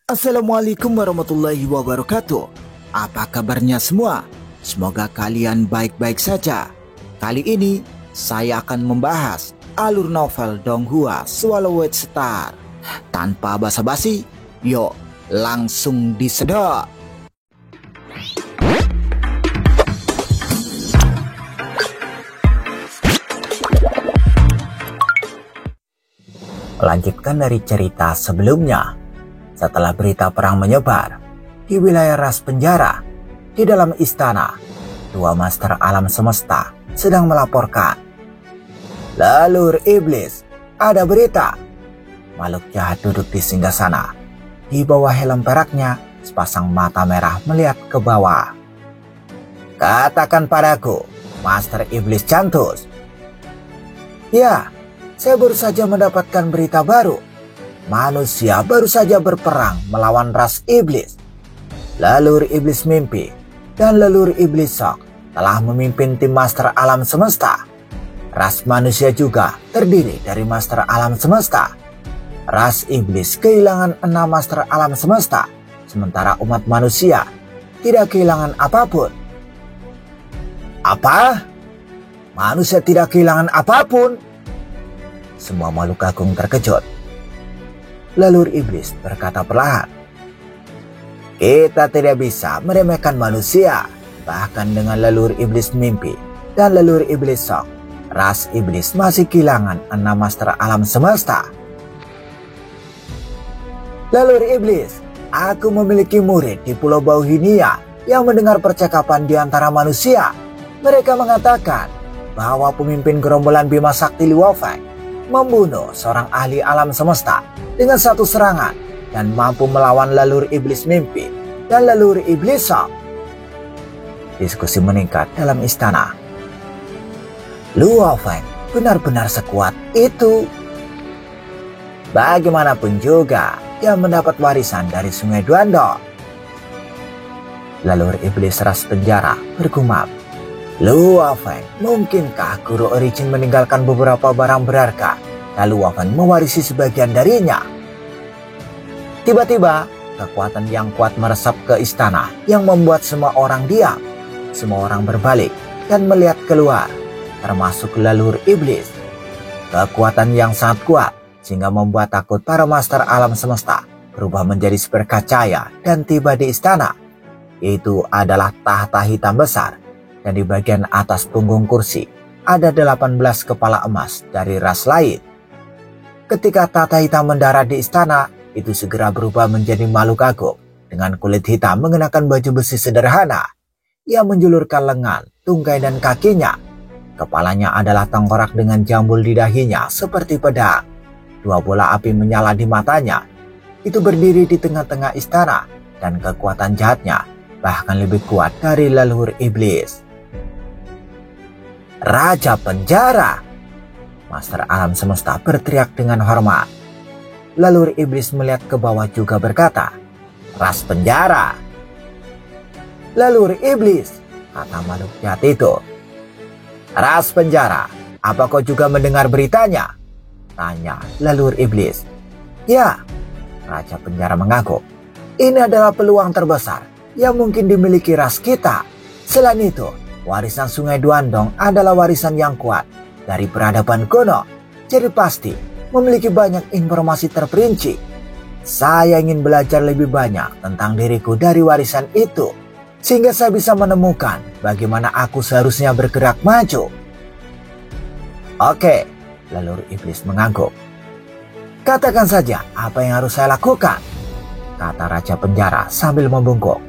Assalamualaikum warahmatullahi wabarakatuh. Apa kabarnya semua? Semoga kalian baik-baik saja. Kali ini saya akan membahas alur novel Donghua Swallowed Star. Tanpa basa-basi, yuk langsung disedot. Lanjutkan dari cerita sebelumnya. Setelah berita perang menyebar di wilayah ras penjara, di dalam istana, dua master alam semesta sedang melaporkan. Lalur iblis, ada berita. Makhluk jahat duduk di singgasana. Di bawah helm peraknya, sepasang mata merah melihat ke bawah. Katakan padaku, Master Iblis Cantus. Ya, saya baru saja mendapatkan berita baru. Manusia baru saja berperang melawan ras iblis. Lalur iblis mimpi dan Lalur iblis sok telah memimpin tim master alam semesta. Ras manusia juga terdiri dari master alam semesta. Ras iblis kehilangan 6 master alam semesta, sementara umat manusia tidak kehilangan apapun. Apa? Manusia tidak kehilangan apapun? Semua makhluk agung terkejut. Lalur iblis berkata perlahan, kita tidak bisa meremehkan manusia. Bahkan dengan lalur iblis mimpi dan lalur iblis sok, ras iblis masih kehilangan 6 master alam semesta. Lalur iblis, aku memiliki murid di Pulau Bauhinia yang mendengar percakapan di antara manusia. Mereka mengatakan bahwa pemimpin gerombolan Bima Sakti Liwafeng membunuh seorang ahli alam semesta dengan satu serangan dan mampu melawan lalur iblis mimpi dan lalur iblis sok. Diskusi meningkat dalam istana. Luofeng benar-benar sekuat itu. Bagaimanapun juga dia mendapat warisan dari Sungai Duandong. Lalur iblis ras penjara bergumam. Luofeng, mungkinkah Guru Origin meninggalkan beberapa barang berharga, lalu Luofeng mewarisi sebagian darinya? Tiba-tiba, kekuatan yang kuat meresap ke istana yang membuat semua orang diam. Semua orang berbalik dan melihat keluar, termasuk lalur iblis. Kekuatan yang sangat kuat sehingga membuat takut para master alam semesta berubah menjadi seperti cahaya dan tiba di istana. Itu adalah tahta hitam besar. Dan di bagian atas punggung kursi ada 18 kepala emas dari ras lain. Ketika tahta hitam mendarat di istana, itu segera berubah menjadi makhluk agung dengan kulit hitam mengenakan baju besi sederhana. Ia menjulurkan lengan, tungkai dan kakinya. Kepalanya adalah tengkorak dengan jambul di dahinya seperti pedang. 2 bola api menyala di matanya. Itu berdiri di tengah-tengah istana dan kekuatan jahatnya bahkan lebih kuat dari lalur iblis. Raja penjara! Master alam semesta berteriak dengan hormat. Lalur iblis melihat ke bawah juga berkata, ras penjara! Lalur iblis, kata makhluk jahat itu. Ras penjara, apa kau juga mendengar beritanya? Tanya lalur iblis. Ya, Raja penjara mengaku. Ini adalah peluang terbesar yang mungkin dimiliki ras kita. Selain itu, warisan Sungai Duandong adalah warisan yang kuat dari peradaban kuno, jadi pasti memiliki banyak informasi terperinci. Saya ingin belajar lebih banyak tentang diriku dari warisan itu, sehingga saya bisa menemukan bagaimana aku seharusnya bergerak maju. Oke, lalur iblis mengangguk. Katakan saja apa yang harus saya lakukan, kata Raja penjara sambil membungkuk.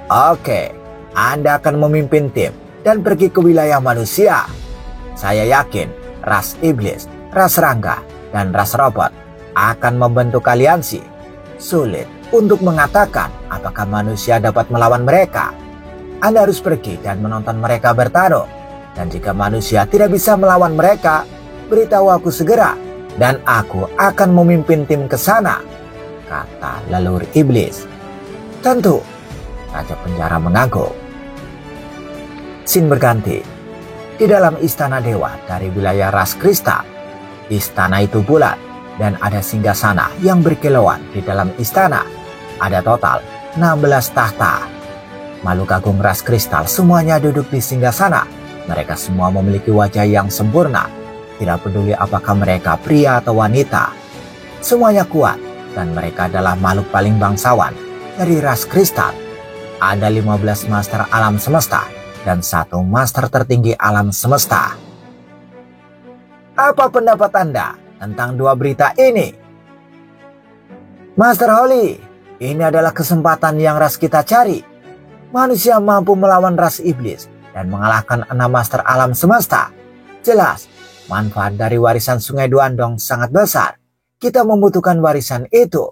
Oke. Anda akan memimpin tim dan pergi ke wilayah manusia. Saya yakin ras iblis, ras rangga, dan ras robot akan membentuk aliansi. Sulit untuk mengatakan apakah manusia dapat melawan mereka. Anda harus pergi dan menonton mereka bertarung. Dan jika manusia tidak bisa melawan mereka, beritahu aku segera dan aku akan memimpin tim ke sana, kata lalur iblis. Tentu, Raja penjara mengangguk. Scene berganti. Di dalam istana dewa dari wilayah ras kristal. Istana itu bulat dan ada singgasana yang berkilauan di dalam istana. Ada total 16 tahta. Makhluk agung ras kristal semuanya duduk di singgasana. Mereka semua memiliki wajah yang sempurna. Tidak peduli apakah mereka pria atau wanita. Semuanya kuat dan mereka adalah makhluk paling bangsawan dari ras kristal. Ada 15 master alam semesta dan 1 master tertinggi alam semesta. Apa pendapat Anda tentang 2 berita ini? Master Holly, ini adalah kesempatan yang ras kita cari. Manusia mampu melawan ras iblis dan mengalahkan 6 master alam semesta. Jelas, manfaat dari warisan Sungai Duandong sangat besar. Kita membutuhkan warisan itu.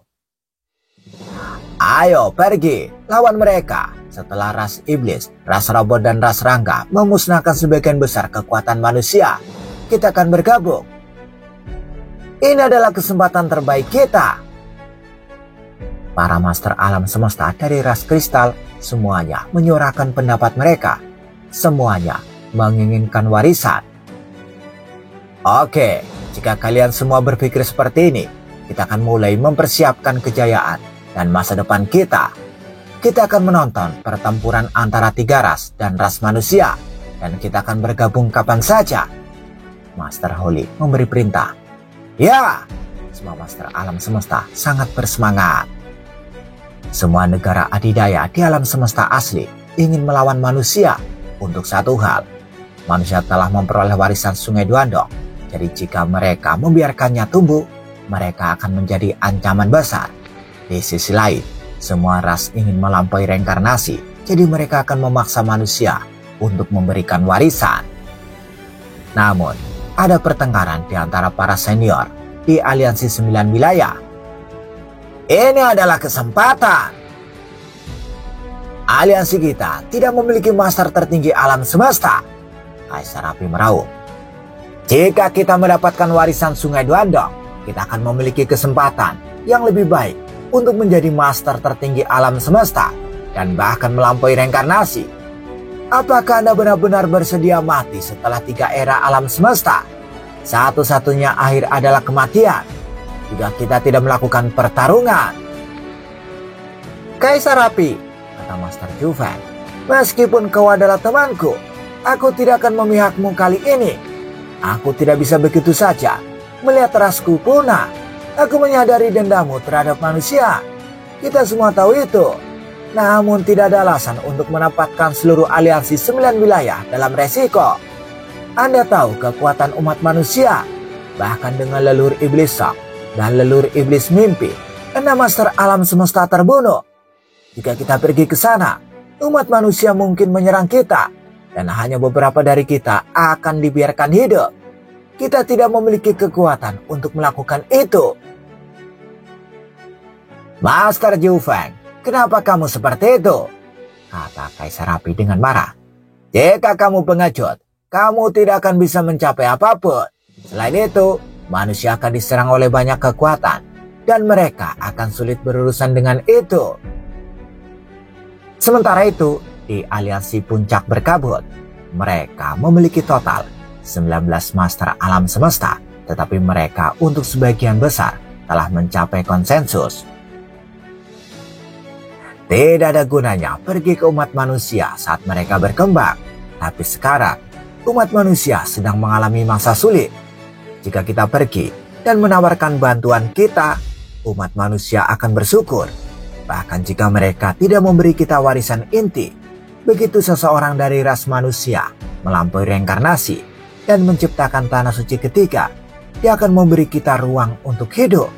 Ayo pergi, lawan mereka. Setelah ras iblis, ras robot dan ras rangga memusnahkan sebagian besar kekuatan manusia, kita akan bergabung. Ini adalah kesempatan terbaik kita. Para master alam semesta dari ras kristal semuanya menyuarakan pendapat mereka. Semuanya menginginkan warisan. Oke, jika kalian semua berpikir seperti ini, kita akan mulai mempersiapkan kejayaan dan masa depan kita. Kita akan menonton pertempuran antara 3 ras dan ras manusia, dan kita akan bergabung kapan saja. Master Holly memberi perintah. Ya, semua master alam semesta sangat bersemangat. Semua negara adidaya di alam semesta asli ingin melawan manusia untuk satu hal. Manusia telah memperoleh warisan Sungai Duandong. Jadi jika mereka membiarkannya tumbuh, mereka akan menjadi ancaman besar. Di sisi lain, semua ras ingin melampaui reinkarnasi. Jadi mereka akan memaksa manusia untuk memberikan warisan. Namun, ada pertengkaran di antara para senior di aliansi 9 wilayah. Ini adalah kesempatan. Aliansi kita tidak memiliki master tertinggi alam semesta. Kaisar Api meraung. Jika kita mendapatkan warisan Sungai Duandong, kita akan memiliki kesempatan yang lebih baik untuk menjadi master tertinggi alam semesta dan bahkan melampaui reinkarnasi. Apakah Anda benar-benar bersedia mati setelah 3 era alam semesta? Satu-satunya akhir adalah kematian jika kita tidak melakukan pertarungan. Kaisar Api, kata Master Juven, meskipun kau adalah temanku, aku tidak akan memihakmu kali ini. Aku tidak bisa begitu saja melihat rasku punah. Aku menyadari dendammu terhadap manusia. Kita semua tahu itu. Namun tidak ada alasan untuk menempatkan seluruh aliansi 9 wilayah dalam resiko. Anda tahu kekuatan umat manusia. Bahkan dengan leluhur iblis Sok dan leluhur iblis mimpi, 6 master alam semesta terbunuh. Jika kita pergi ke sana, umat manusia mungkin menyerang kita. Dan hanya beberapa dari kita akan dibiarkan hidup. Kita tidak memiliki kekuatan untuk melakukan itu. Master Juven, kenapa kamu seperti itu? Kata Kaisar Api dengan marah. Jika kamu pengecut, kamu tidak akan bisa mencapai apapun. Selain itu, manusia akan diserang oleh banyak kekuatan. Dan mereka akan sulit berurusan dengan itu. Sementara itu, di aliansi Puncak Berkabut, mereka memiliki total 19 master alam semesta, tetapi mereka untuk sebagian besar telah mencapai konsensus. Tidak ada gunanya pergi ke umat manusia saat mereka berkembang, tapi sekarang umat manusia sedang mengalami masa sulit. Jika kita pergi dan menawarkan bantuan kita, umat manusia akan bersyukur. Bahkan jika mereka tidak memberi kita warisan inti, begitu seseorang dari ras manusia melampaui reinkarnasi dan menciptakan tanah suci ketiga, dia akan memberi kita ruang untuk hidup.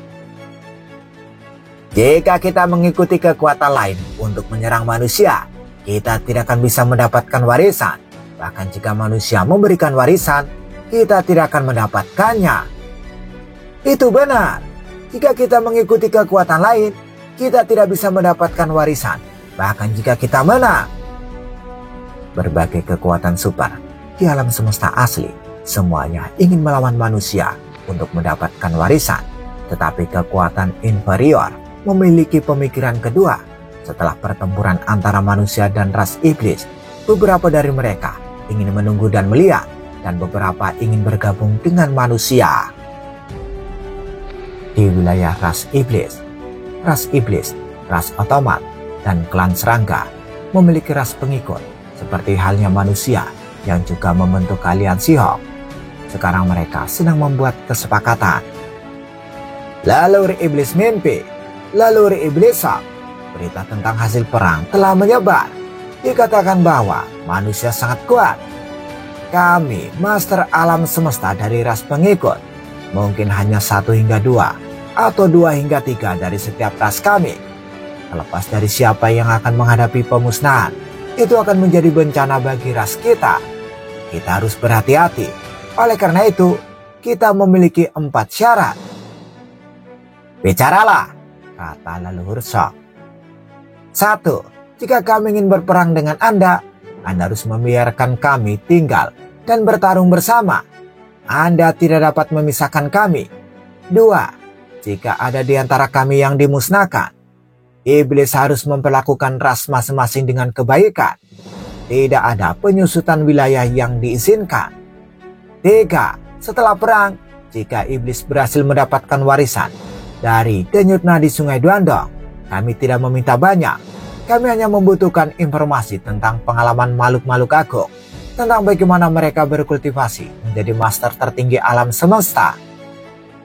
Jika kita mengikuti kekuatan lain untuk menyerang manusia, kita tidak akan bisa mendapatkan warisan. Bahkan jika manusia memberikan warisan, kita tidak akan mendapatkannya. Itu benar. Jika kita mengikuti kekuatan lain, kita tidak bisa mendapatkan warisan. Bahkan jika kita menang. Berbagai kekuatan super di alam semesta asli, semuanya ingin melawan manusia untuk mendapatkan warisan. Tetapi kekuatan inferior memiliki pemikiran kedua. Setelah pertempuran antara manusia dan ras iblis, beberapa dari mereka ingin menunggu dan melihat, dan beberapa ingin bergabung dengan manusia. di wilayah ras iblis. Ras iblis, ras otomat, dan klan serangga memiliki ras pengikut seperti halnya manusia yang juga membentuk aliansi Hawk. Sekarang mereka sedang membuat kesepakatan. Lalur iblis mimpi, lalur iblis Hawk. Berita tentang hasil perang telah menyebar. Dikatakan bahwa manusia sangat kuat. Kami, Master Alam Semesta dari ras pengikut, mungkin hanya 1 hingga 2 atau 2 hingga 3 dari setiap ras kami. Terlepas dari siapa yang akan menghadapi pemusnahan, itu akan menjadi bencana bagi ras kita. Kita harus berhati-hati. Oleh karena itu, kita memiliki 4 syarat. Bicaralah, kata leluhur Shock. 1. Jika kami ingin berperang dengan Anda harus membiarkan kami tinggal dan bertarung bersama. Anda tidak dapat memisahkan kami. 2. Jika ada di antara kami yang dimusnahkan, iblis harus memperlakukan ras masing-masing dengan kebaikan. Tidak ada penyusutan wilayah yang diizinkan. 3. Setelah perang, jika iblis berhasil mendapatkan warisan dari denyut nadi Sungai Duandong, kami tidak meminta banyak. Kami hanya membutuhkan informasi tentang pengalaman makhluk-makhluk agung, tentang bagaimana mereka berkultivasi menjadi master tertinggi alam semesta.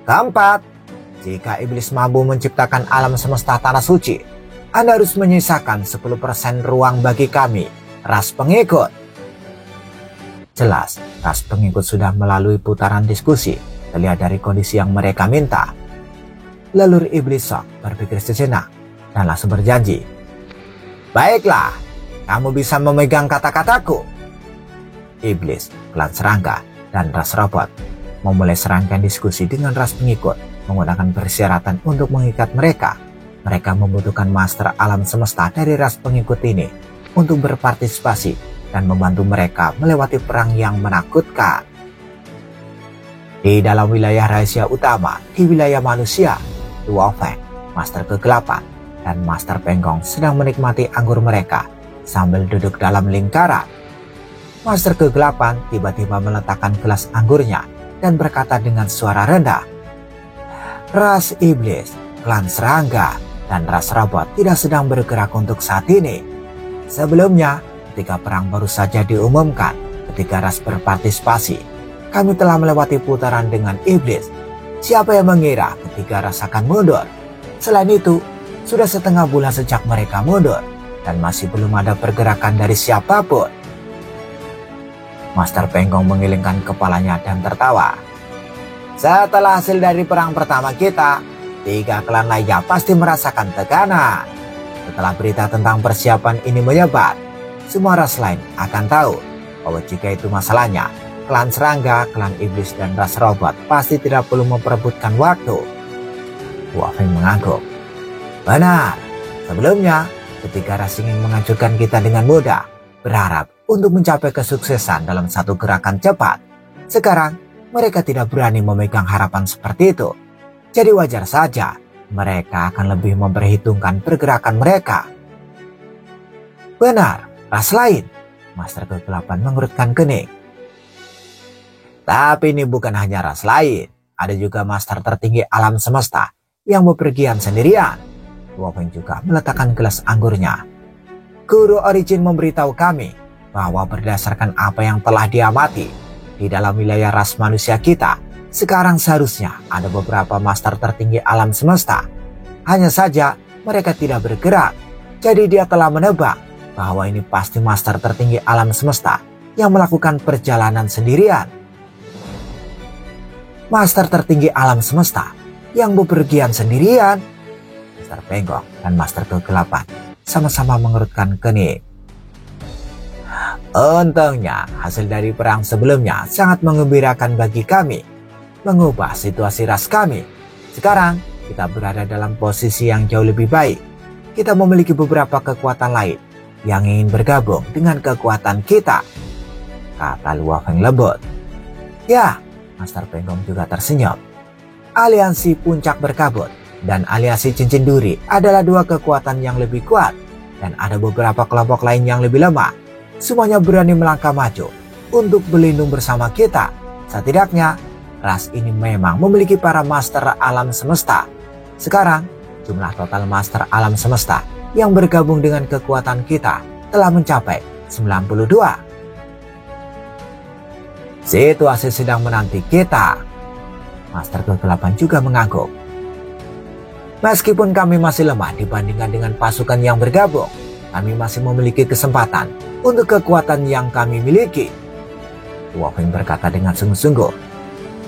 4. Jika iblis mampu menciptakan alam semesta tanah suci, Anda harus menyisakan 10% ruang bagi kami, ras pengikut. Jelas, ras pengikut sudah melalui putaran diskusi, terlihat dari kondisi yang mereka minta. Leluhur iblis Shock berpikir sejenak dan langsung berjanji. Baiklah, kamu bisa memegang kata-kataku. Iblis, klan serangga, dan ras robot memulai serangkaian diskusi dengan ras pengikut menggunakan persyaratan untuk mengikat mereka. Mereka membutuhkan master alam semesta dari ras pengikut ini untuk berpartisipasi dan membantu mereka melewati perang yang menakutkan. Di dalam wilayah rahasia utama, di wilayah manusia, Luo Feng, master kegelapan, dan Master Penggong sedang menikmati anggur mereka sambil duduk dalam lingkaran. Master kegelapan tiba-tiba meletakkan gelas anggurnya dan berkata dengan suara rendah, ras iblis, klan serangga, dan ras robot tidak sedang bergerak untuk saat ini. Sebelumnya, ketika perang baru saja diumumkan, ketika ras berpartisipasi, kami telah melewati putaran dengan iblis. Siapa yang mengira ketika ras akan mundur? Selain itu, sudah setengah bulan sejak mereka mundur, dan masih belum ada pergerakan dari siapapun. Master Penggong mengelingkan kepalanya dan tertawa. Setelah hasil dari perang pertama kita, 3 klan lainnya pasti merasakan tekanan. Setelah berita tentang persiapan ini menyebar, semua ras lain akan tahu bahwa jika itu masalahnya, klan serangga, klan iblis, dan ras robot pasti tidak perlu memperebutkan waktu. Luo Feng mengangguk. Benar, sebelumnya ketika ras ingin menghancurkan kita dengan mudah, berharap untuk mencapai kesuksesan dalam satu gerakan cepat. Sekarang mereka tidak berani memegang harapan seperti itu. Jadi wajar saja mereka akan lebih memperhitungkan pergerakan mereka. Benar, ras lain, Master Kegelapan mengerutkan kening. Tapi ini bukan hanya ras lain, ada juga master tertinggi alam semesta yang bepergian sendirian. Luo Feng juga meletakkan gelas anggurnya. Guru Origin memberitahu kami bahwa berdasarkan apa yang telah diamati di dalam wilayah ras manusia kita, sekarang seharusnya ada beberapa master tertinggi alam semesta. Hanya saja mereka tidak bergerak. Jadi dia telah menebak bahwa ini pasti master tertinggi alam semesta yang melakukan perjalanan sendirian. Master tertinggi alam semesta yang bepergian sendirian? Master Penggong dan Master Kegelapan sama-sama mengerutkan kening. Untungnya hasil dari perang sebelumnya sangat mengembirakan bagi kami, mengubah situasi ras kami. Sekarang kita berada dalam posisi yang jauh lebih baik. Kita memiliki beberapa kekuatan lain yang ingin bergabung dengan kekuatan kita, kata Luo Feng lembut. Ya, Master Penggong juga tersenyum. Aliansi Puncak Berkabut dan aliansi Cincin Duri adalah 2 kekuatan yang lebih kuat, dan ada beberapa kelompok lain yang lebih lemah. Semuanya berani melangkah maju untuk berlindung bersama kita. Setidaknya ras ini memang memiliki para master alam semesta. Sekarang, jumlah total master alam semesta yang bergabung dengan kekuatan kita telah mencapai 92. Situasi sedang menanti kita. Master kegelapan juga mengangguk. Meskipun kami masih lemah dibandingkan dengan pasukan yang bergabung, kami masih memiliki kesempatan untuk kekuatan yang kami miliki. Luo Feng berkata dengan sungguh-sungguh.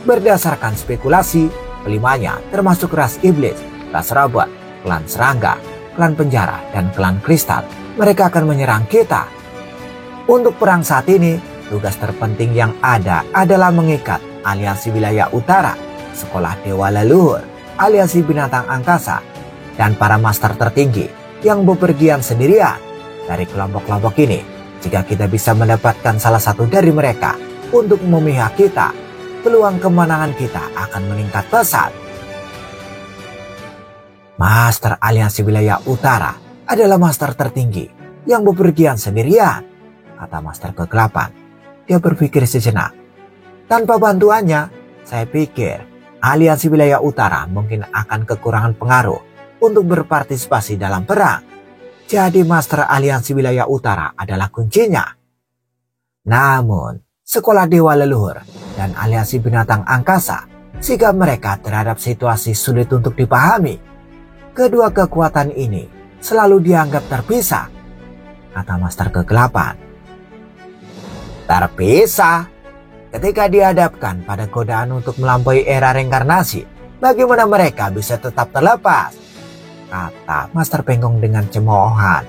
Berdasarkan spekulasi, kelimanya termasuk ras iblis, ras robot, klan serangga, klan penjara, dan klan kristal. Mereka akan menyerang kita. Untuk perang saat ini, tugas terpenting yang ada adalah mengikat aliansi wilayah utara, sekolah dewa leluhur, aliansi binatang angkasa, dan para master tertinggi yang bepergian sendirian. Dari kelompok-kelompok ini, jika kita bisa mendapatkan salah satu dari mereka untuk memihak kita, peluang kemenangan kita akan meningkat pesat. Master aliansi wilayah utara adalah master tertinggi yang bepergian sendirian, kata master kegelapan. Dia berpikir sejenak. Tanpa bantuannya, saya pikir aliansi wilayah utara mungkin akan kekurangan pengaruh untuk berpartisipasi dalam perang. Jadi master aliansi wilayah utara adalah kuncinya. Namun, sekolah dewa leluhur dan aliansi binatang angkasa, sikap mereka terhadap situasi sulit untuk dipahami. Kedua kekuatan ini selalu dianggap terpisah, kata master kegelapan. Terpisah? Ketika dihadapkan pada godaan untuk melampaui era reinkarnasi, bagaimana mereka bisa tetap terlepas? Kata Master Penggong dengan cemoohan.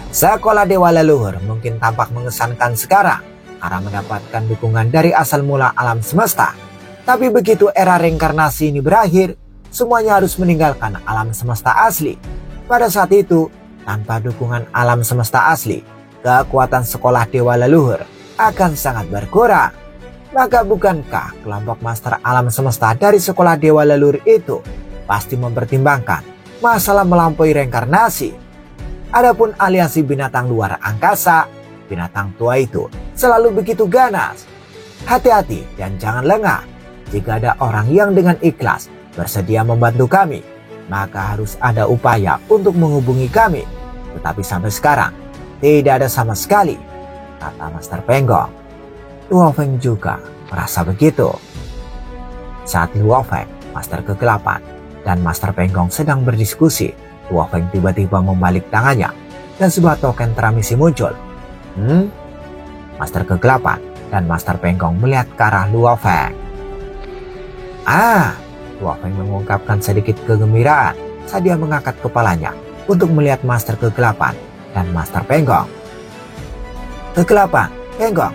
Sekolah dewa leluhur mungkin tampak mengesankan sekarang karena mendapatkan dukungan dari asal mula alam semesta. Tapi begitu era reinkarnasi ini berakhir, semuanya harus meninggalkan alam semesta asli. Pada saat itu, tanpa dukungan alam semesta asli, kekuatan sekolah dewa leluhur akan sangat berkurang. Maka bukankah kelompok master alam semesta dari sekolah dewa leluhur itu pasti mempertimbangkan masalah melampaui reinkarnasi? Adapun aliansi binatang luar angkasa, binatang tua itu selalu begitu ganas. Hati-hati dan jangan lengah. Jika ada orang yang dengan ikhlas bersedia membantu kami, maka harus ada upaya untuk menghubungi kami. Tetapi sampai sekarang tidak ada sama sekali, kata Master Penggong. Luo Feng juga merasa begitu. Saat Luo Feng, Master Kegelapan, dan Master Penggong sedang berdiskusi, Luo Feng tiba-tiba membalik tangannya dan sebuah token tramisi muncul. Master Kegelapan dan Master Penggong melihat ke arah Luo Feng. Luo Feng mengungkapkan sedikit kegembiraan saat dia mengangkat kepalanya untuk melihat Master Kegelapan dan Master Penggong. Kegelapan, Penggong,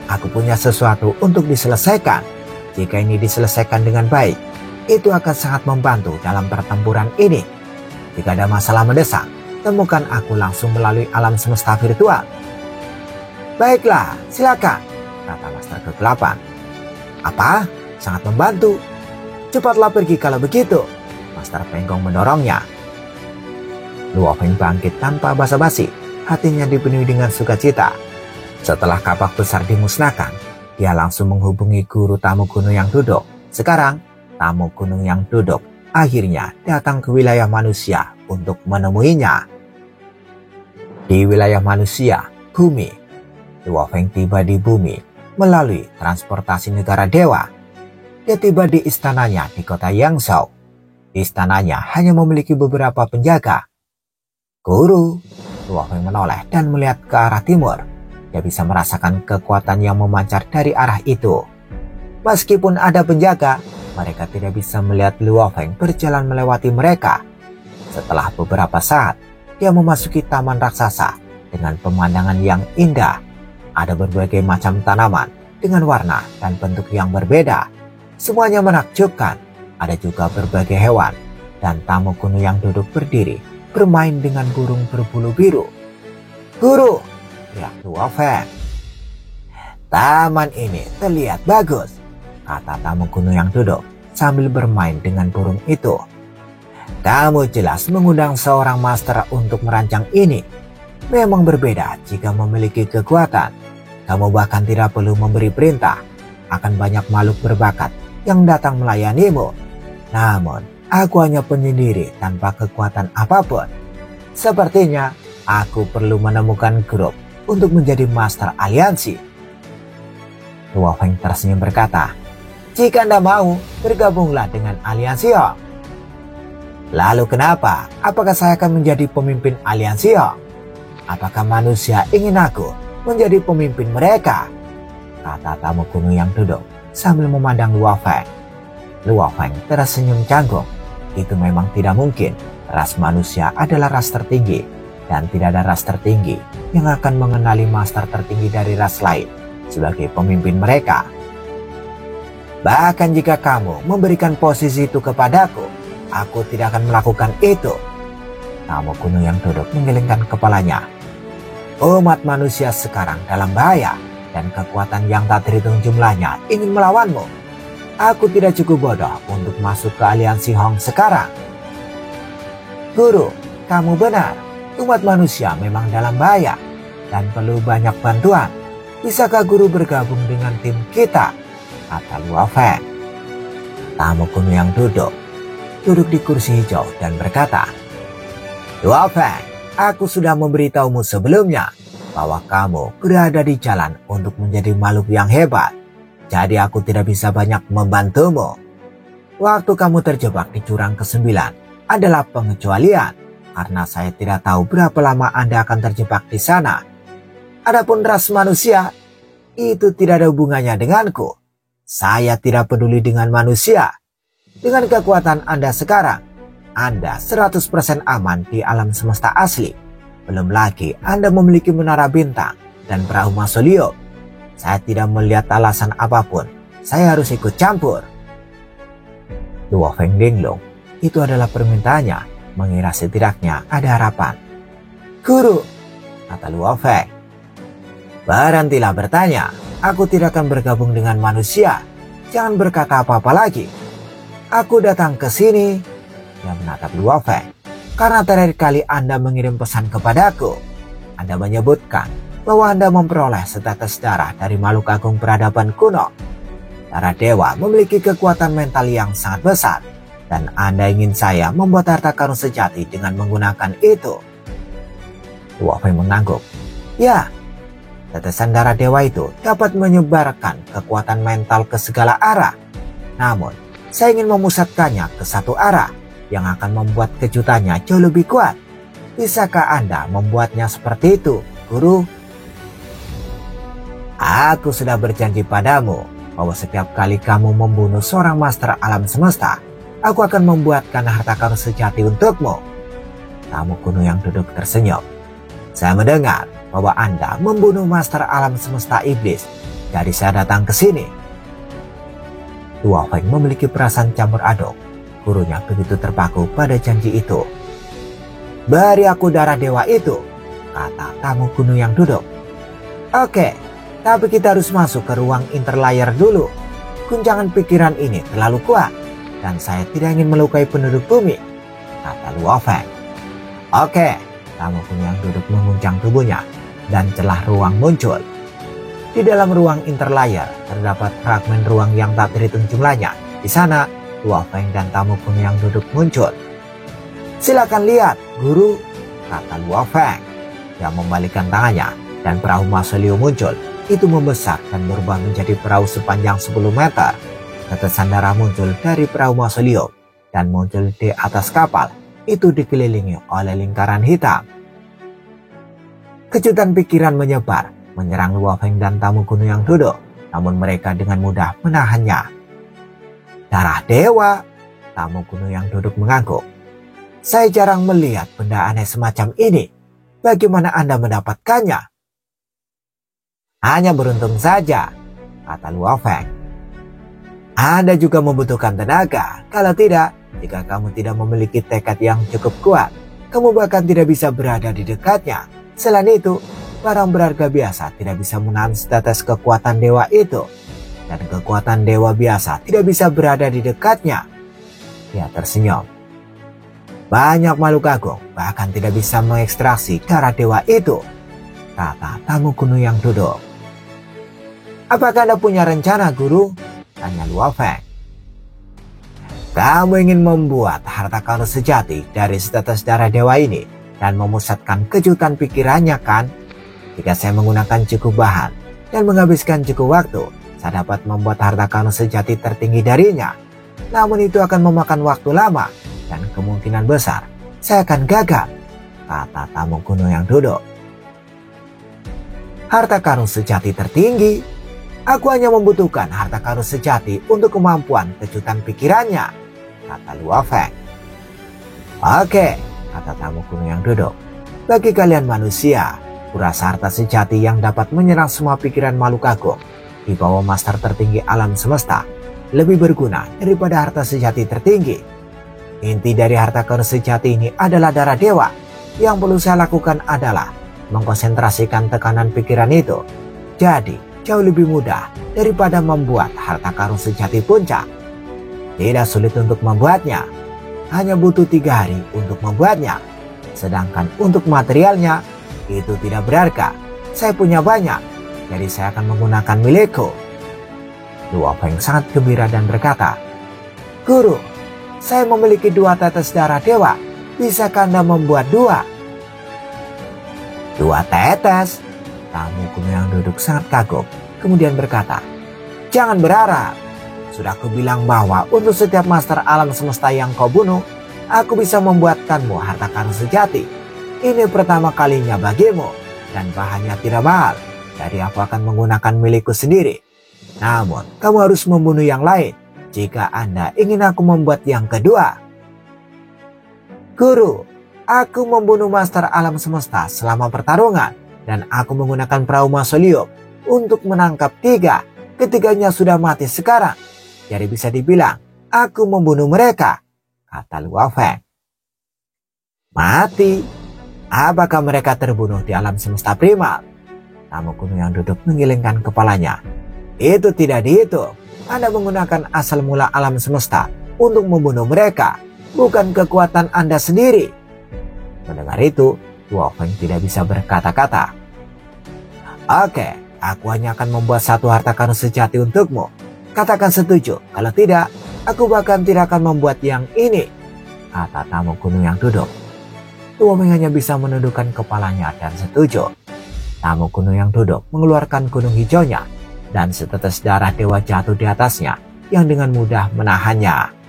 aku punya sesuatu untuk diselesaikan. Jika ini diselesaikan dengan baik, itu akan sangat membantu dalam pertempuran ini. Jika ada masalah mendesak, temukan aku langsung melalui alam semesta virtual. Baiklah, silakan, kata Master Kegelapan. Apa? Sangat membantu. Cepatlah pergi kalau begitu, Master Penggong mendorongnya. Luo Feng bangkit tanpa basa-basi, hatinya dipenuhi dengan sukacita. Setelah kapak besar dimusnahkan, dia langsung menghubungi guru tamu gunung yang duduk. Sekarang, tamu gunung yang duduk akhirnya datang ke wilayah manusia untuk menemuinya. Di wilayah manusia, bumi, Luo Feng tiba di bumi melalui transportasi negara dewa. Dia tiba di istananya di kota Yangzhou. Istananya hanya memiliki beberapa penjaga. Guru, Luo Feng menoleh dan melihat ke arah timur. Dia bisa merasakan kekuatan yang memancar dari arah itu. Meskipun ada penjaga, mereka tidak bisa melihat Luo Feng berjalan melewati mereka. Setelah beberapa saat, dia memasuki taman raksasa dengan pemandangan yang indah. Ada berbagai macam tanaman dengan warna dan bentuk yang berbeda. Semuanya menakjubkan. Ada juga berbagai hewan dan tamu kuno yang duduk berdiri bermain dengan burung berbulu biru. Guru, teriak Luo Feng. Taman ini terlihat bagus, kata tamu kuno yang duduk sambil bermain dengan burung itu. Kamu jelas mengundang seorang master untuk merancang ini. Memang berbeda jika memiliki kekuatan. Kamu bahkan tidak perlu memberi perintah. akan banyak makhluk berbakat yang datang melayanimu. Namun, aku hanya penyendiri tanpa kekuatan apapun. Sepertinya, aku perlu menemukan grup untuk menjadi master aliansi. Luo Feng tersenyum berkata, jika Anda mau, bergabunglah dengan aliansi Hong. Lalu kenapa? Apakah saya akan menjadi pemimpin aliansi Hong? Apakah manusia ingin aku menjadi pemimpin mereka? Kata tamu kuno yang duduk sambil memandang Luo Feng. Luo Feng tersenyum canggung. Itu memang tidak mungkin. Ras manusia adalah ras tertinggi. Dan tidak ada ras tertinggi yang akan mengenali master tertinggi dari ras lain sebagai pemimpin mereka. Bahkan jika kamu memberikan posisi itu kepadaku, aku tidak akan melakukan itu. Tamu kuno yang duduk menggelengkan kepalanya. Umat manusia sekarang dalam bahaya dan kekuatan yang tak terhitung jumlahnya ingin melawanmu. Aku tidak cukup bodoh untuk masuk ke aliansi Hong sekarang. Guru, kamu benar. Umat manusia memang dalam bahaya dan perlu banyak bantuan. Bisakah guru bergabung dengan tim kita? Kata Luo Feng. Tamu kuno yang duduk di kursi hijau dan berkata, Luo Feng, aku sudah memberitahumu sebelumnya bahwa kamu berada di jalan untuk menjadi makhluk yang hebat. Jadi aku tidak bisa banyak membantumu. Waktu kamu terjebak di jurang ke-9 adalah pengecualian. Karena saya tidak tahu berapa lama Anda akan terjebak di sana. Adapun ras manusia, itu tidak ada hubungannya denganku. Saya tidak peduli dengan manusia. Dengan kekuatan Anda sekarang, Anda 100% aman di alam semesta asli. Belum lagi Anda memiliki menara bintang dan perahu Masolio. Saya tidak melihat alasan apapun. Saya harus ikut campur. Luo Feng linglung. Itu adalah permintaannya. Mengira setidaknya ada harapan. Guru, kata Luo Feng, berhentilah bertanya. Aku tidak akan bergabung dengan manusia. Jangan berkata apa-apa lagi. Aku datang ke sini. Dia menatap Luo Feng. Karena terakhir kali Anda mengirim pesan kepadaku. Anda menyebutkan bahwa Anda memperoleh setetes darah dari makhluk agung peradaban kuno. Para dewa memiliki kekuatan mental yang sangat besar. Dan Anda ingin saya membuat harta karun sejati dengan menggunakan itu. Luo Feng mengangguk. Ya, tetesan darah dewa itu dapat menyebarkan kekuatan mental ke segala arah. Namun, saya ingin memusatkannya ke satu arah yang akan membuat kejutannya jauh lebih kuat. Bisakah Anda membuatnya seperti itu, Guru? Aku sudah berjanji padamu bahwa setiap kali kamu membunuh seorang master alam semesta, aku akan membuatkan harta karun sejati untukmu. Tamu kuno yang duduk tersenyum. Saya mendengar bahwa Anda membunuh master alam semesta iblis. Jadi saya datang ke sini. Luo Feng memiliki perasaan campur aduk. Gurunya begitu terpaku pada janji itu. Beri aku darah dewa itu, kata tamu kuno yang duduk. Oke, tapi kita harus masuk ke ruang interlayer dulu. Guncangan pikiran ini terlalu kuat. Dan saya tidak ingin melukai penduduk bumi, kata Luo Feng. Oke, tamu kuno yang duduk mengguncang tubuhnya dan celah ruang muncul. Di dalam ruang interlayer terdapat fragmen ruang yang tak terhitung jumlahnya. Di sana, Luo Feng dan tamu kuno yang duduk muncul. Silakan lihat, Guru, kata Luo Feng. Dia membalikkan tangannya dan perahu Masolio muncul. Itu membesar dan berubah menjadi perahu sepanjang 10 meter. Tetesan darah muncul dari perahu Masolio dan muncul di atas kapal. Itu dikelilingi oleh lingkaran hitam. Kejutan pikiran menyebar, menyerang Luo Feng dan tamu kuno yang duduk. Namun mereka dengan mudah menahannya. Darah dewa, tamu kuno yang duduk mengangguk. Saya jarang melihat benda aneh semacam ini. Bagaimana Anda mendapatkannya? Hanya beruntung saja, kata Luo Feng. Anda juga membutuhkan tenaga. Kalau tidak, jika kamu tidak memiliki tekad yang cukup kuat, kamu bahkan tidak bisa berada di dekatnya. Selain itu, barang berharga biasa tidak bisa menahan setetes kekuatan dewa itu. Dan kekuatan dewa biasa tidak bisa berada di dekatnya. Dia tersenyum. Banyak makhluk agung bahkan tidak bisa mengekstraksi darah dewa itu, kata tamu kuno yang duduk. Apakah Anda punya rencana, Guru? Tanya Luo Feng. Kamu ingin membuat harta karun sejati dari setetes darah dewa ini dan memusatkan kejutan pikirannya, kan? Jika saya menggunakan cukup bahan dan menghabiskan cukup waktu, saya dapat membuat harta karun sejati tertinggi darinya. Namun itu akan memakan waktu lama dan kemungkinan besar saya akan gagal, kata tamu kuno yang duduk. Harta karun sejati tertinggi? Aku hanya membutuhkan harta karun sejati untuk kemampuan kejutan pikirannya, kata Luo Feng. Oke, kata tamu kuno yang duduk. Bagi kalian manusia, kurasa harta sejati yang dapat menyerang semua pikiran makhluk agung di bawah master tertinggi alam semesta lebih berguna daripada harta sejati tertinggi. Inti dari harta karun sejati ini adalah darah dewa. Yang perlu saya lakukan adalah mengkonsentrasikan tekanan pikiran itu. Jadi, jauh lebih mudah daripada membuat harta karun sejati puncak. Tidak sulit untuk membuatnya. Hanya butuh 3 hari untuk membuatnya. Sedangkan untuk materialnya, itu tidak berharga. Saya punya banyak, jadi saya akan menggunakan milikku. Luo Feng sangat gembira dan berkata, Guru, saya memiliki 2 tetes darah dewa. Bisakah Anda membuat 2? 2 tetes? Tamu kuno yang duduk sangat kagum, kemudian berkata, jangan berharap. Sudah aku bilang bahwa untuk setiap master alam semesta yang kau bunuh, aku bisa membuatkanmu harta karun sejati. Ini pertama kalinya bagimu, dan bahannya tidak mahal. Jadi aku akan menggunakan milikku sendiri. Namun, kamu harus membunuh yang lain jika Anda ingin aku membuat yang kedua. Guru, aku membunuh master alam semesta selama pertarungan, dan aku menggunakan perahu mausoleum untuk menangkap 3. Ketiganya sudah mati sekarang. Jadi bisa dibilang, aku membunuh mereka, kata Luo Feng. Mati? Apakah mereka terbunuh di alam semesta primal? Tamu kuno yang duduk menggelengkan kepalanya. Itu tidak dihitung. Anda menggunakan asal mula alam semesta untuk membunuh mereka, bukan kekuatan Anda sendiri. Mendengar itu, Luo Feng tidak bisa berkata-kata. Oke, aku hanya akan membuat 1 harta karun sejati untukmu. Katakan setuju, kalau tidak, aku bahkan tidak akan membuat yang ini, kata tamu kuno yang duduk. Luo Feng hanya bisa menundukkan kepalanya dan setuju. Tamu kuno yang duduk mengeluarkan gunung hijaunya, dan setetes darah dewa jatuh di atasnya yang dengan mudah menahannya.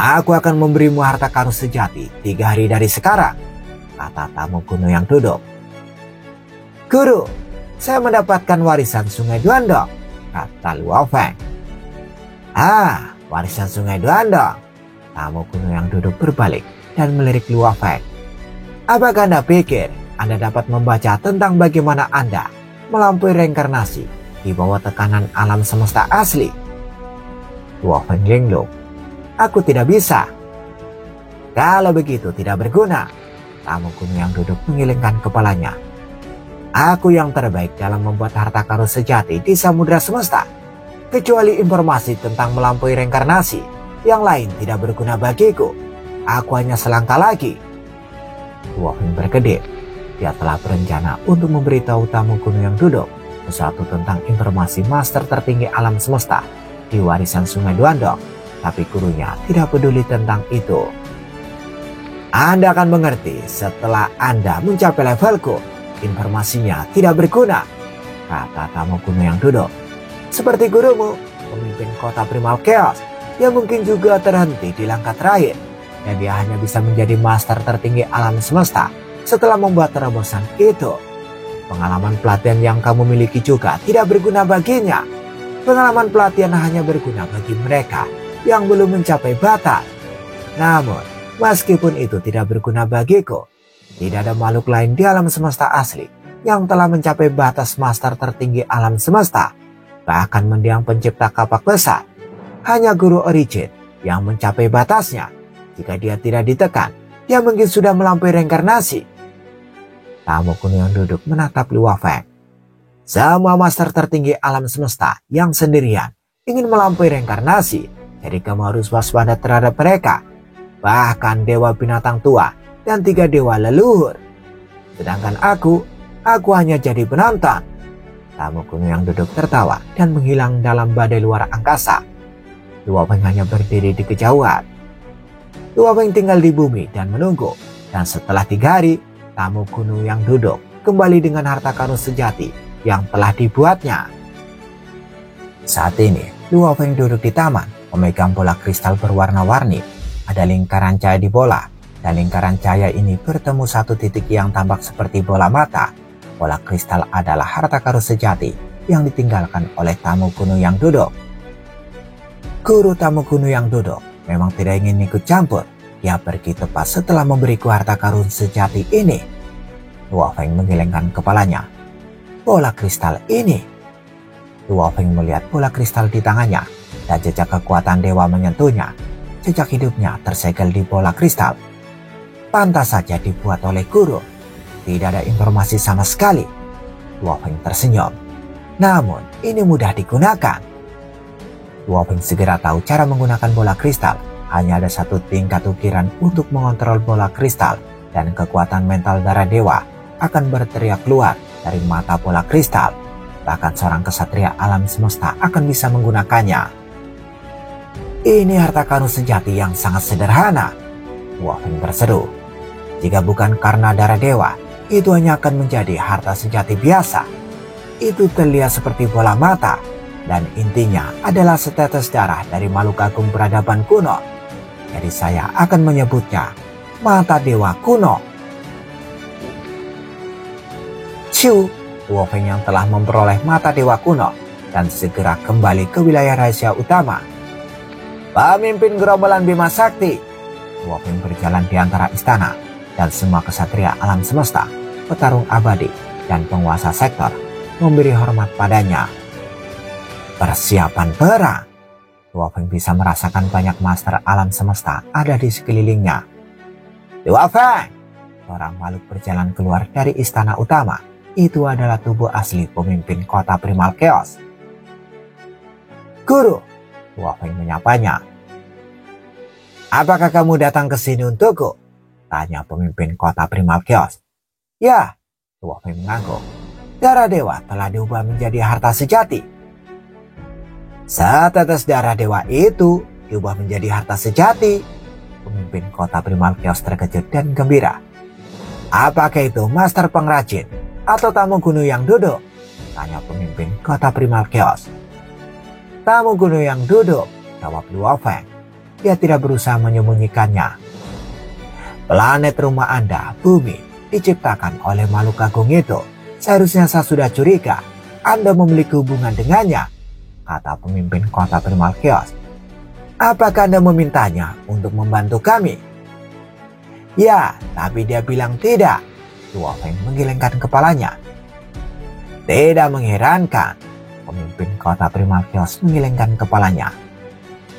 Aku akan memberimu harta karun sejati 3 hari dari sekarang, kata tamu kuno yang duduk. Guru, saya mendapatkan warisan Sungai Duandong, kata Luo Feng. Warisan Sungai Duandong. Tamu kuno yang duduk berbalik dan melirik Luo Feng. Apakah Anda pikir Anda dapat membaca tentang bagaimana Anda melampaui reinkarnasi di bawah tekanan alam semesta asli? Luo Feng linglung. Aku tidak bisa. Kalau begitu tidak berguna. Tamu kuno yang duduk menggelengkan kepalanya. Aku yang terbaik dalam membuat harta karun sejati di samudera semesta. Kecuali informasi tentang melampaui reinkarnasi, yang lain tidak berguna bagiku. Aku hanya selangkah lagi. Luo Feng berkedip. Dia telah berencana untuk memberitahu tamu kuno yang duduk sesuatu tentang informasi master tertinggi alam semesta di warisan Sungai Duandong. Tapi gurunya tidak peduli tentang itu. Anda akan mengerti setelah Anda mencapai levelku. Informasinya tidak berguna, kata tamu kuno yang duduk. Seperti gurumu, pemimpin kota Primal Chaos, yang mungkin juga terhenti di langkah terakhir, dan dia hanya bisa menjadi master tertinggi alam semesta setelah membuat terobosan itu. Pengalaman pelatihan yang kamu miliki juga tidak berguna baginya. Pengalaman pelatihan hanya berguna bagi mereka yang belum mencapai batas. Namun, meskipun itu tidak berguna bagiku, tidak ada makhluk lain di alam semesta asli yang telah mencapai batas master tertinggi alam semesta. Bahkan mendiang pencipta kapak besar, hanya Guru Origin yang mencapai batasnya. Jika dia tidak ditekan, dia mungkin sudah melampaui reinkarnasi. Tamu kuno yang duduk menatap Luo Feng. Semua master tertinggi alam semesta yang sendirian ingin melampaui reinkarnasi, jadi kamu harus waspada terhadap mereka. Bahkan dewa binatang tua dan 3 dewa leluhur. Sedangkan aku hanya jadi penonton. Tamu kuno yang duduk tertawa dan menghilang dalam badai luar angkasa. Luo Feng hanya berdiri di kejauhan. Luo Feng tinggal di bumi dan menunggu. Dan setelah 3 hari, tamu kuno yang duduk kembali dengan harta karun sejati yang telah dibuatnya. Saat ini, Luo Feng duduk di taman, memegang bola kristal berwarna-warni. Ada lingkaran cahaya di bola, dan lingkaran cahaya ini bertemu satu titik yang tampak seperti bola mata. Bola kristal adalah harta karun sejati yang ditinggalkan oleh tamu kuno yang duduk. Guru tamu kuno yang duduk memang tidak ingin ikut campur. Dia pergi tepat setelah memberiku harta karun sejati ini. Luo Feng menggelengkan kepalanya. Bola kristal ini. Luo Feng melihat bola kristal di tangannya dan jejak kekuatan dewa menyentuhnya. Jejak hidupnya tersegel di bola kristal. Pantas saja dibuat oleh guru. Tidak ada informasi sama sekali. Luo Feng tersenyum. Namun, ini mudah digunakan. Luo Feng segera tahu cara menggunakan bola kristal. Hanya ada satu tingkat ukiran untuk mengontrol bola kristal. Dan kekuatan mental darah dewa akan berteriak keluar dari mata bola kristal. Bahkan seorang kesatria alam semesta akan bisa menggunakannya. Ini harta karun sejati yang sangat sederhana. Luo Feng berseru. Jika bukan karena darah dewa, itu hanya akan menjadi harta sejati biasa. Itu terlihat seperti bola mata, dan intinya adalah setetes darah dari makhluk agung peradaban kuno. Jadi saya akan menyebutnya mata dewa kuno. Ciu, Luo Feng yang telah memperoleh mata dewa kuno dan segera kembali ke wilayah rahasia utama. Pemimpin gerombolan Bima Sakti. Luo Feng berjalan di antara istana dan semua kesatria alam semesta, petarung abadi, dan penguasa sektor memberi hormat padanya. Persiapan perang. Luo Feng bisa merasakan banyak master alam semesta ada di sekelilingnya. Luo Feng! Seorang makhluk berjalan keluar dari istana utama. Itu adalah tubuh asli pemimpin kota Primal Chaos. Guru! Luo Feng menyapanya. Apakah kamu datang ke sini untukku? Tanya pemimpin kota Primal Chaos. Ya, Luo Feng mengangguk. Darah dewa telah diubah menjadi harta sejati. Setetes darah dewa itu diubah menjadi harta sejati. Pemimpin kota Primal Chaos terkejut dan gembira. Apakah itu master pengrajin atau tamu kuno yang duduk? Tanya pemimpin kota Primal Chaos. Tamu kuno yang duduk, jawab Luo Feng. Dia tidak berusaha menyembunyikannya. Planet rumah Anda, bumi, diciptakan oleh makhluk agung itu. Seharusnya saya sudah curiga Anda memiliki hubungan dengannya, kata pemimpin kota Primal Chaos. Apakah Anda memintanya untuk membantu kami? Ya, tapi dia bilang tidak. Luo Feng menggelengkan kepalanya. Tidak mengherankan. Pemimpin kota Primal Chaos menggelengkan kepalanya.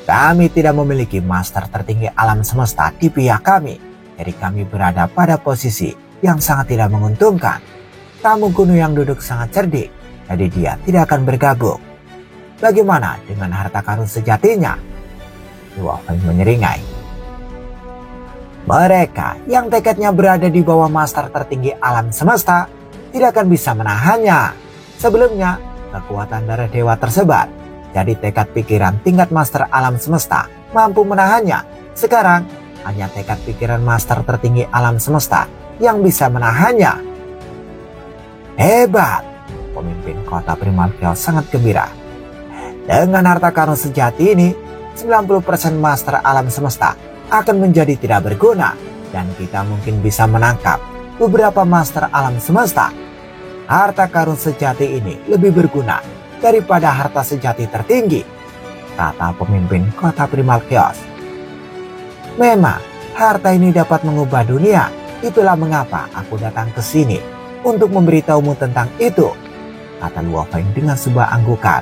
Kami tidak memiliki master tertinggi alam semesta di pihak kami. Jadi kami berada pada posisi yang sangat tidak menguntungkan. Tamu kuno yang duduk sangat cerdik. Jadi dia tidak akan bergabung. Bagaimana dengan harta karun sejatinya? Luo Feng menyeringai. Mereka yang tekadnya berada di bawah master tertinggi alam semesta tidak akan bisa menahannya. Sebelumnya, kekuatan darah dewa tersebar. Jadi tekad pikiran tingkat master alam semesta mampu menahannya. Sekarang, hanya tekad pikiran master tertinggi alam semesta yang bisa menahannya. Hebat! Pemimpin kota Primal Chaos sangat gembira. Dengan harta karun sejati ini, 90% master alam semesta akan menjadi tidak berguna, dan kita mungkin bisa menangkap beberapa master alam semesta. Harta karun sejati ini lebih berguna daripada harta sejati tertinggi, kata pemimpin kota Primal Chaos. Memang, harta ini dapat mengubah dunia. Itulah mengapa aku datang ke sini untuk memberitahumu tentang itu, kata Luo Feng dengan sebuah anggukan.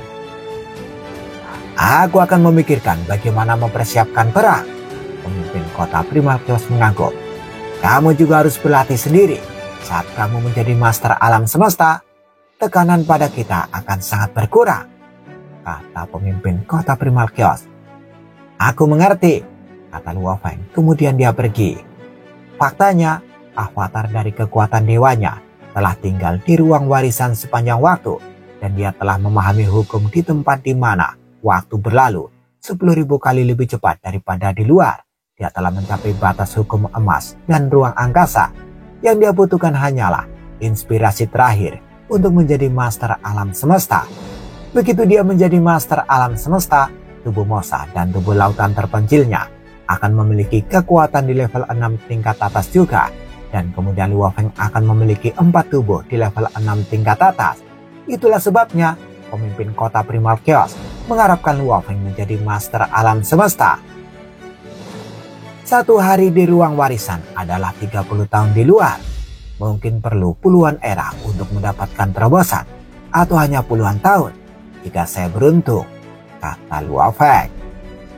Aku akan memikirkan bagaimana mempersiapkan perang. Pemimpin kota Primal Chaos mengangguk. Kamu juga harus berlatih sendiri. Saat kamu menjadi master alam semesta, tekanan pada kita akan sangat berkurang, kata pemimpin kota Primal Chaos. Aku mengerti, kata Luo Feng. Kemudian dia pergi. Faktanya, avatar dari kekuatan dewanya telah tinggal di ruang warisan sepanjang waktu. dan dia telah memahami hukum di tempat di mana waktu berlalu 10.000 kali lebih cepat daripada di luar. Dia telah mencapai batas hukum emas dan ruang angkasa. Yang dia butuhkan hanyalah inspirasi terakhir untuk menjadi master alam semesta. Begitu dia menjadi master alam semesta, tubuh Mosa dan tubuh lautan terpencilnya akan memiliki kekuatan di level 6 tingkat atas juga. Dan kemudian Luo Feng akan memiliki 4 tubuh di level 6 tingkat atas. Itulah sebabnya pemimpin kota Primal Chaos mengharapkan Luo Feng menjadi master alam semesta. Satu hari di ruang warisan adalah 30 tahun di luar. Mungkin perlu puluhan era untuk mendapatkan terobosan, atau hanya puluhan tahun jika saya beruntung, kata Luo Feng.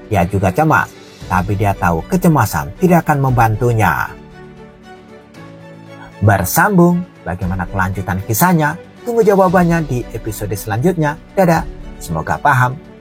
Dia juga cemas, tapi dia tahu kecemasan tidak akan membantunya. Bersambung, bagaimana kelanjutan kisahnya? Tunggu jawabannya di episode selanjutnya. Dadah, semoga paham.